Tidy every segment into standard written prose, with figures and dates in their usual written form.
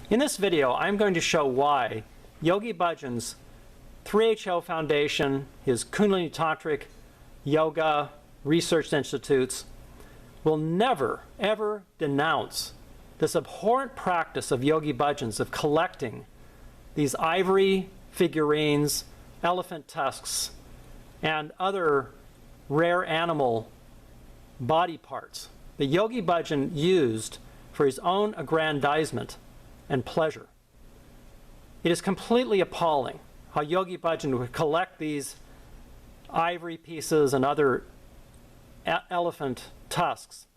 In this video, I'm going to show why Yogi Bhajan's 3HO Foundation, his Kundalini Tantric Yoga Research Institutes, will never, ever denounce this abhorrent practice of Yogi Bhajan's of collecting these ivory figurines, elephant tusks, and other rare animal body parts that Yogi Bhajan used for his own aggrandizement and pleasure. It is completely appalling how Yogi Bhajan would collect these ivory pieces and other elephant tusks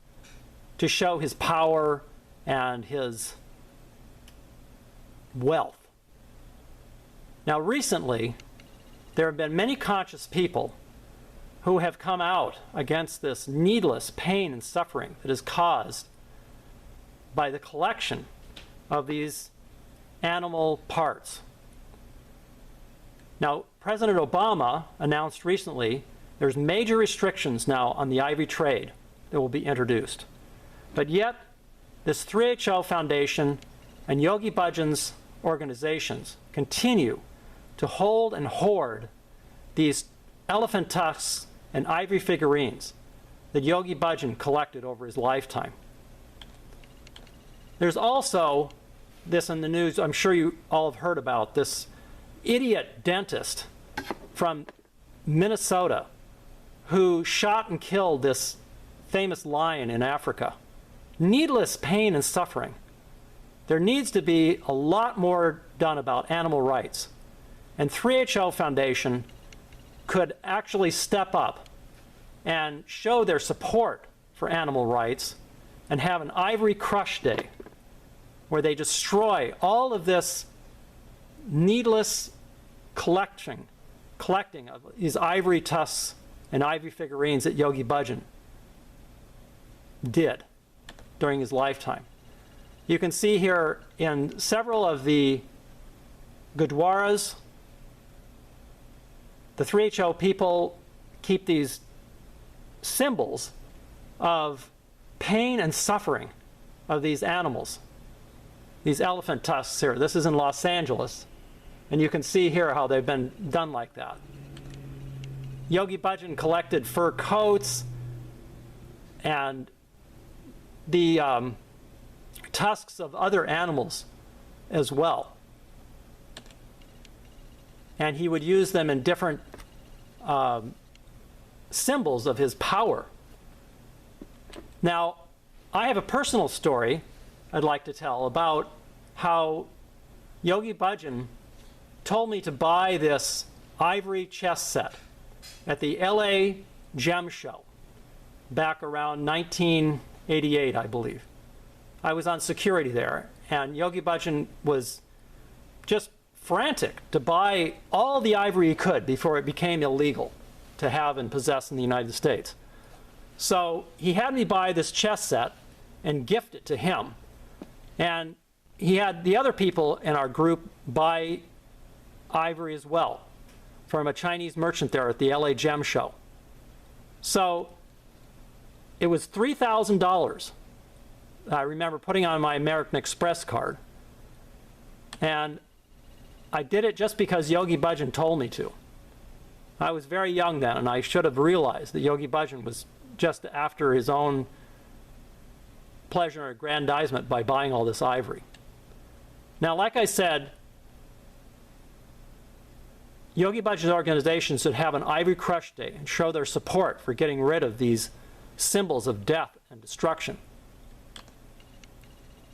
to show his power and his wealth. Now, recently, there have been many conscious people who have come out against this needless pain and suffering that is caused by the collection of these animal parts. Now, President Obama announced recently there's major restrictions now on the ivory trade that will be introduced. But yet, this 3HO Foundation and Yogi Bhajan's organizations continue to hold and hoard these elephant tusks and ivory figurines that Yogi Bhajan collected over his lifetime. There's also this in the news, I'm sure you all have heard about, this idiot dentist from Minnesota who shot and killed this famous lion in Africa. Needless pain and suffering. There needs to be a lot more done about animal rights. And 3HO Foundation could actually step up and show their support for animal rights and have an ivory crush day where they destroy all of this needless collecting of these ivory tusks and ivory figurines that Yogi Bhajan did during his lifetime. You can see here in several of the gurdwaras, the 3HO people keep these symbols of pain and suffering of these animals. These elephant tusks here. This is in Los Angeles. And you can see here how they've been done like that. Yogi Bhajan collected fur coats and the tusks of other animals as well. And he would use them in different symbols of his power. Now, I have a personal story I'd like to tell about how Yogi Bhajan told me to buy this ivory chess set at the LA Gem Show back around 1988, I believe. I was on security there, and Yogi Bhajan was just frantic to buy all the ivory he could before it became illegal to have and possess in the United States. So he had me buy this chess set and gift it to him. And he had the other people in our group buy ivory as well from a Chinese merchant there at the LA Gem Show. So it was $3,000. I remember putting on my American Express card. And I did it just because Yogi Bhajan told me to. I was very young then, and I should have realized that Yogi Bhajan was just after his own pleasure and aggrandizement by buying all this ivory. Now, like I said, Yogi Bhajan's organization should have an ivory crush day and show their support for getting rid of these symbols of death and destruction.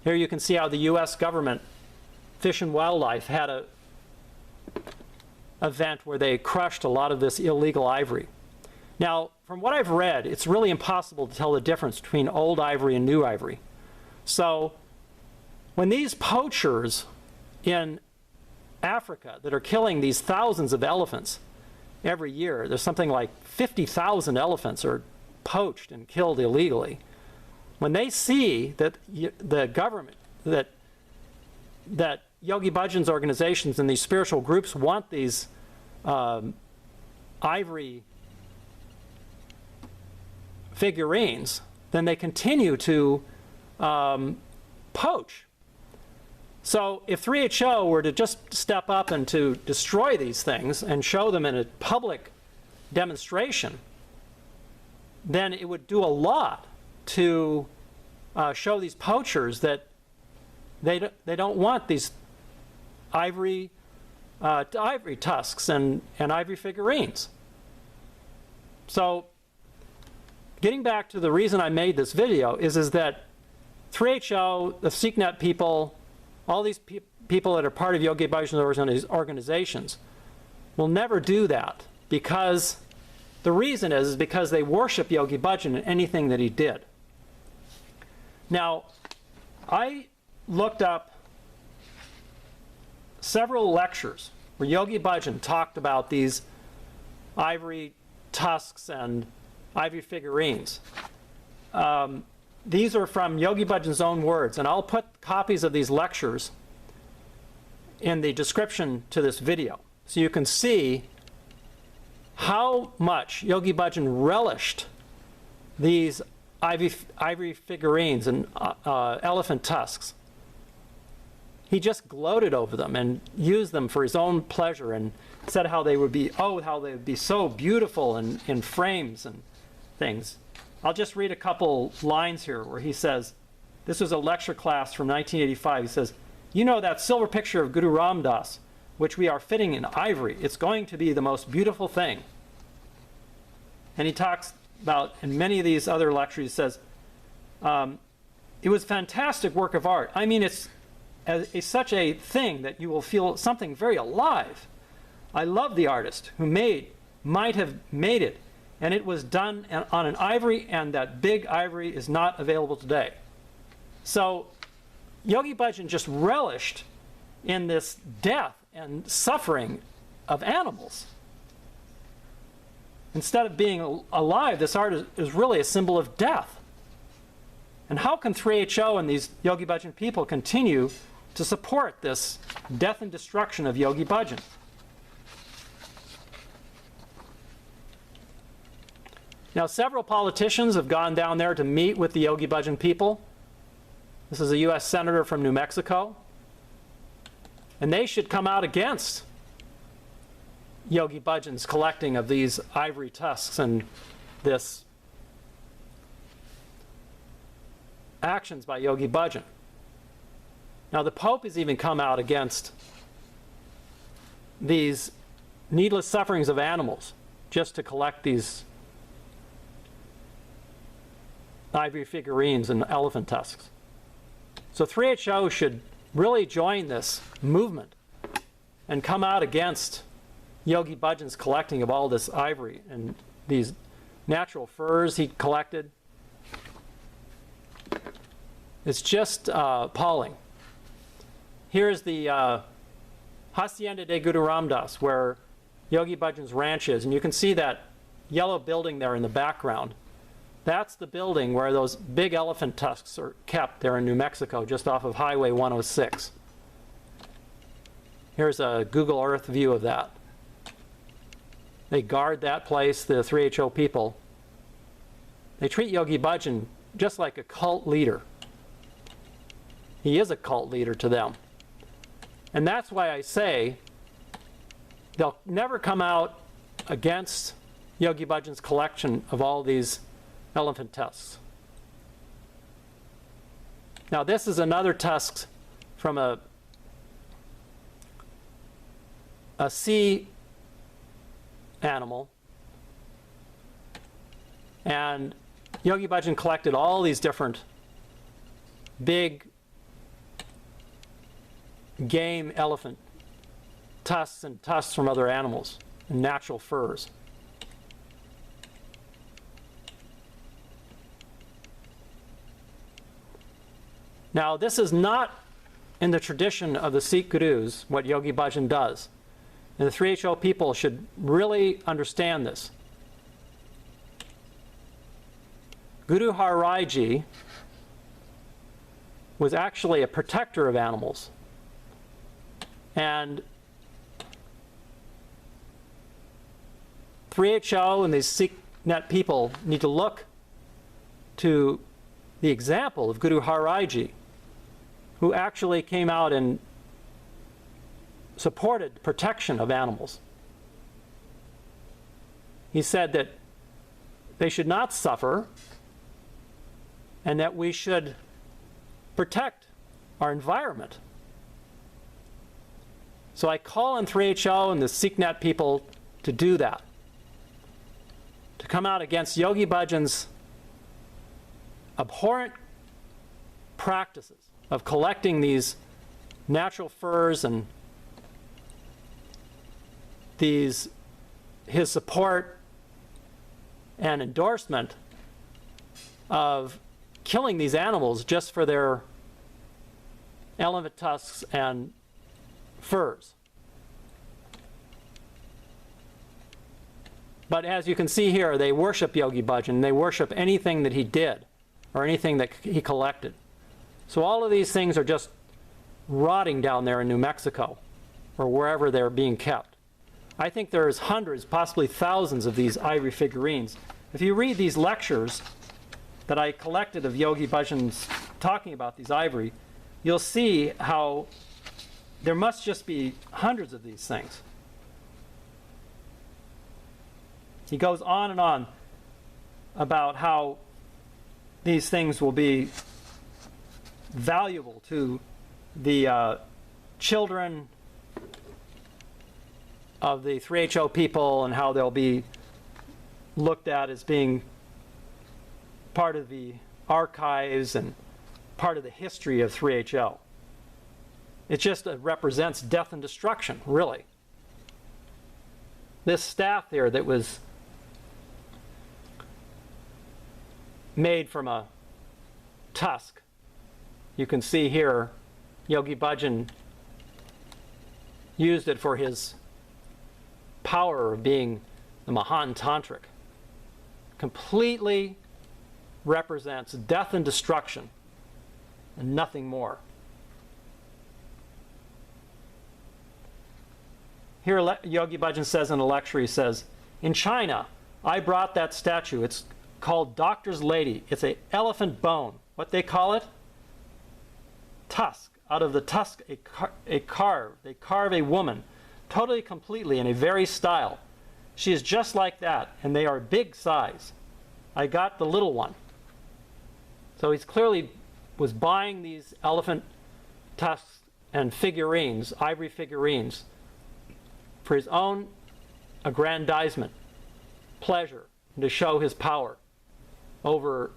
Here you can see how the U.S. government, Fish and Wildlife, had a event where they crushed a lot of this illegal ivory. Now, from what I've read, it's really impossible to tell the difference between old ivory and new ivory. So when these poachers in Africa that are killing these thousands of elephants every year, there's something like 50,000 elephants are poached and killed illegally. When they see that the government, that Yogi Bhajan's organizations and these spiritual groups want these ivory figurines, then they continue to poach So if 3HO were to just step up and to destroy these things and show them in a public demonstration, then it would do a lot to show these poachers that they don't want these ivory tusks and ivory figurines. So getting back to the reason I made this video is that 3HO, the SeekNet people, all these people that are part of Yogi Bhajan's organizations will never do that, because the reason is because they worship Yogi Bhajan and anything that he did. Now, I looked up several lectures where Yogi Bhajan talked about these ivory tusks and ivory figurines. These are from Yogi Bhajan's own words, and I'll put copies of these lectures in the description to this video so you can see how much Yogi Bhajan relished these ivory figurines and elephant tusks. He just gloated over them and used them for his own pleasure and said how they would be, how they would be so beautiful in frames and things. I'll just read a couple lines here where he says, this was a lecture class from 1985. He says, "You know that silver picture of Guru Ram Das, which we are fitting in ivory. It's going to be the most beautiful thing." And he talks about, in many of these other lectures, he says, it was fantastic work of art. I mean, it's such a thing that you will feel something very alive. I love the artist who might have made it. And it was done on an ivory, and that big ivory is not available today. So Yogi Bhajan just relished in this death and suffering of animals. Instead of being alive, this art is really a symbol of death. And how can 3HO and these Yogi Bhajan people continue to support this death and destruction of Yogi Bhajan? Now, several politicians have gone down there to meet with the Yogi Bhajan people. This is a U.S. senator from New Mexico. And they should come out against Yogi Bhajan's collecting of these ivory tusks and this actions by Yogi Bhajan. Now, the Pope has even come out against these needless sufferings of animals just to collect these ivory figurines and elephant tusks. So 3HO should really join this movement and come out against Yogi Bhajan's collecting of all this ivory and these natural furs he collected. It's just appalling. Here's the Hacienda de Guru Ram Das, where Yogi Bhajan's ranch is, and you can see that yellow building there in the background. That's the building where those big elephant tusks are kept there in New Mexico, just off of Highway 106. Here's a Google Earth view of that. They guard that place, the 3HO people. They treat Yogi Bhajan just like a cult leader. He is a cult leader to them. And that's why I say they'll never come out against Yogi Bhajan's collection of all these elephant tusks. Now, this is another tusk from a sea animal. And Yogi Bhajan collected all these different big game elephant tusks and tusks from other animals and natural furs. Now, this is not in the tradition of the Sikh gurus, what Yogi Bhajan does. And the 3HO people should really understand this. Guru Har Rai Ji was actually a protector of animals. And 3HO and these SeekNet people need to look to the example of Guru Har Rai Ji, who actually came out and supported protection of animals. He said that they should not suffer and that we should protect our environment. So I call on 3HO and the SeekNet people to do that, to come out against Yogi Bhajan's abhorrent practices of collecting these natural furs and his support and endorsement of killing these animals just for their elephant tusks and furs. But as you can see here, they worship Yogi Bhajan. They worship anything that he did or anything that he collected. So all of these things are just rotting down there in New Mexico or wherever they're being kept. I think there's hundreds, possibly thousands of these ivory figurines. If you read these lectures that I collected of Yogi Bhajan's talking about these ivory, you'll see how there must just be hundreds of these things. He goes on and on about how these things will be valuable to the children of the 3HO people and how they'll be looked at as being part of the archives and part of the history of 3HO. It just represents death and destruction, really. This staff here that was made from a tusk, you can see here Yogi Bhajan used it for his power of being the Mahan Tantric. Completely represents death and destruction and nothing more. Here Yogi Bhajan says in a lecture, he says, in China, I brought that statue. It's called Doctor's Lady. It's an elephant bone. What they call it? Tusk. Out of the tusk, they carve a woman, totally, completely, in a very style. She is just like that, and they are big size. I got the little one. So he's clearly was buying these elephant tusks and figurines, ivory figurines, for his own aggrandizement, pleasure, and to show his power over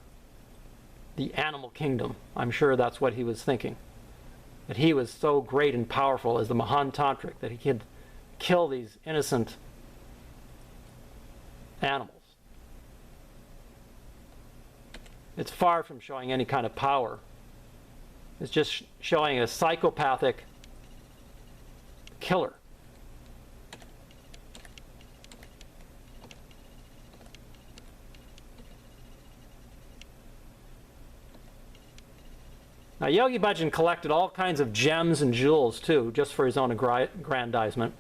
the animal kingdom. I'm sure that's what he was thinking. That he was so great and powerful as the Mahan Tantric that he could kill these innocent animals. It's far from showing any kind of power. It's just showing a psychopathic killer. Now, Yogi Bhajan collected all kinds of gems and jewels, too, just for his own aggrandizement.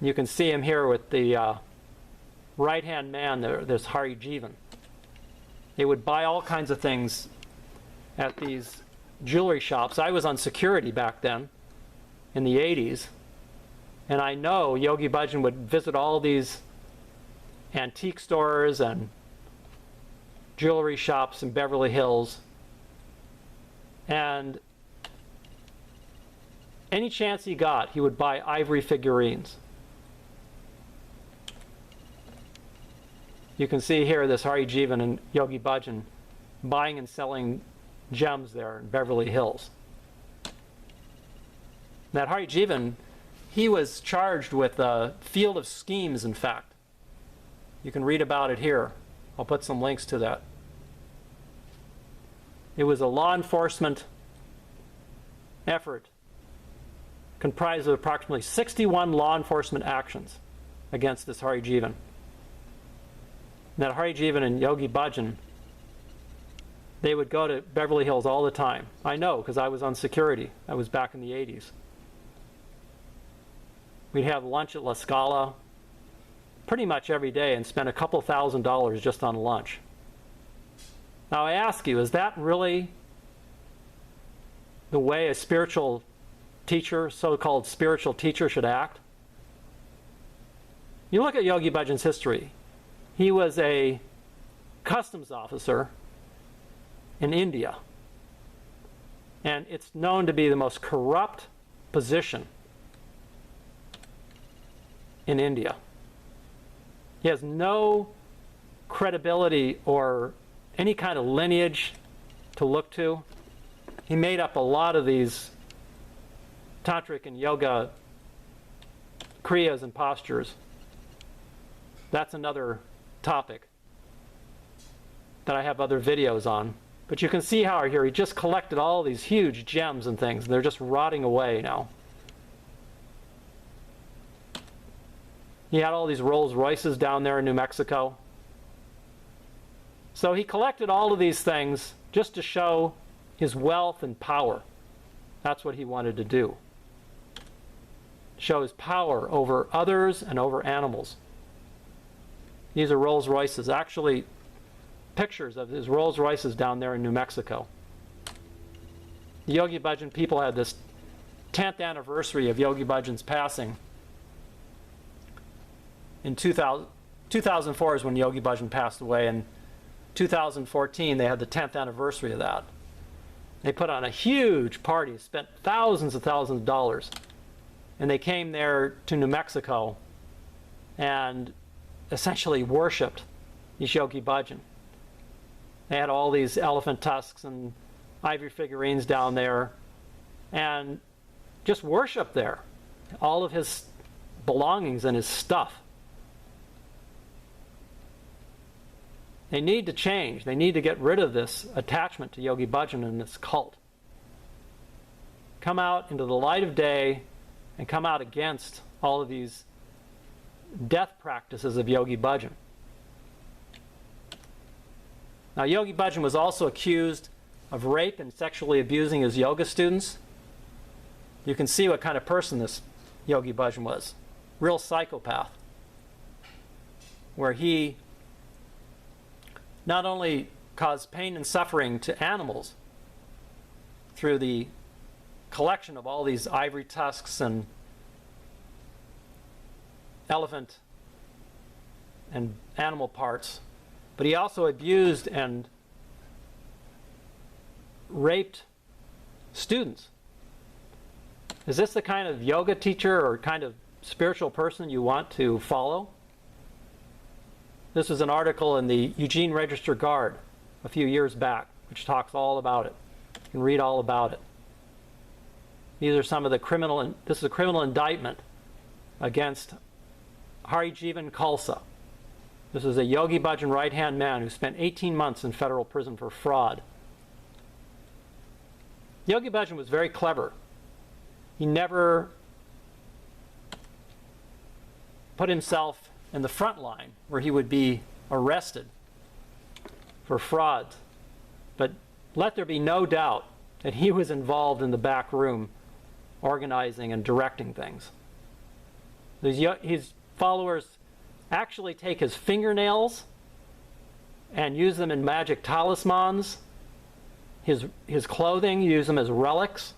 You can see him here with the right-hand man, there's Hari Jivan. They would buy all kinds of things at these jewelry shops. I was on security back then, in the 80s, and I know Yogi Bhajan would visit all these antique stores and jewelry shops in Beverly Hills, and any chance he got, he would buy ivory figurines. You can see here this Hari Jivan and Yogi Bhajan buying and selling gems there in Beverly Hills. That Hari Jivan, he was charged with a field of schemes, in fact. You can read about it here. I'll put some links to that. It was a law enforcement effort comprised of approximately 61 law enforcement actions against this Hari Jivan. That Hari Jivan and Yogi Bhajan, they would go to Beverly Hills all the time. I know, because I was on security. I was back in the 80s. We'd have lunch at La Scala pretty much every day and spend a couple $1,000s just on lunch. Now I ask you, is that really the way a spiritual teacher, so-called spiritual teacher, should act? You look at Yogi Bhajan's history. He was a customs officer in India. And it's known to be the most corrupt position in India. He has no credibility or any kind of lineage to look to. He made up a lot of these tantric and yoga kriyas and postures. That's another topic that I have other videos on. But you can see how here he just collected all these huge gems and things. They're just rotting away now. He had all these Rolls Royces down there in New Mexico. So he collected all of these things just to show his wealth and power. That's what he wanted to do. Show his power over others and over animals. These are Rolls Royces. Actually, pictures of his Rolls Royces down there in New Mexico. The Yogi Bhajan people had this 10th anniversary of Yogi Bhajan's passing. In 2004 is when Yogi Bhajan passed away, and 2014 they had the 10th anniversary of that. They put on a huge party, spent thousands of dollars, and they came there to New Mexico and essentially worshipped this Yogi Bhajan. They had all these elephant tusks and ivory figurines down there and just worshiped there. All of his belongings and his stuff. They need to change. They need to get rid of this attachment to Yogi Bhajan and this cult. Come out into the light of day and come out against all of these death practices of Yogi Bhajan. Now, Yogi Bhajan was also accused of rape and sexually abusing his yoga students. You can see what kind of person this Yogi Bhajan was. Real psychopath. Where he not only caused pain and suffering to animals through the collection of all these ivory tusks and elephant and animal parts, but he also abused and raped students. Is this the kind of yoga teacher or kind of spiritual person you want to follow? This was an article in the Eugene Register Guard a few years back, which talks all about it. You can read all about it. These are some of the this is a criminal indictment against Harijivan Khalsa. This is a Yogi Bhajan right-hand man who spent 18 months in federal prison for fraud. Yogi Bhajan was very clever. He never put himself in the front line where he would be arrested for fraud. But let there be no doubt that he was involved in the back room organizing and directing things. His followers actually take his fingernails and use them in magic talismans. His clothing, use them as relics.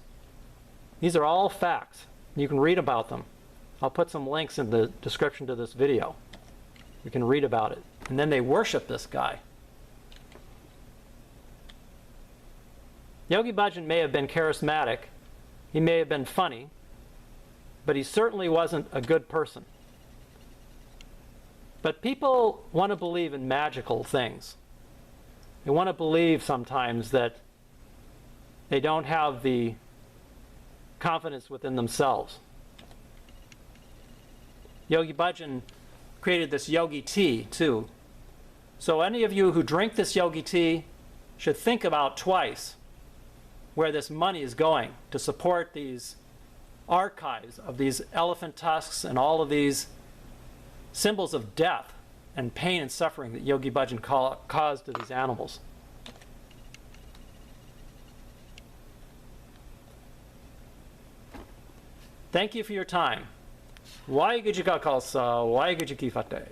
These are all facts. You can read about them. I'll put some links in the description to this video. You can read about it. And then they worship this guy. Yogi Bhajan may have been charismatic. He may have been funny. But he certainly wasn't a good person. But people want to believe in magical things. They want to believe sometimes that they don't have the confidence within themselves. Yogi Bhajan created this yogi tea too. So any of you who drink this yogi tea should think about twice where this money is going to support these archives of these elephant tusks and all of these symbols of death and pain and suffering that Yogi Bhajan caused to these animals. Thank you for your time. Waheguru Ji Ka Khalsa, Waheguru Ji Ki Fateh.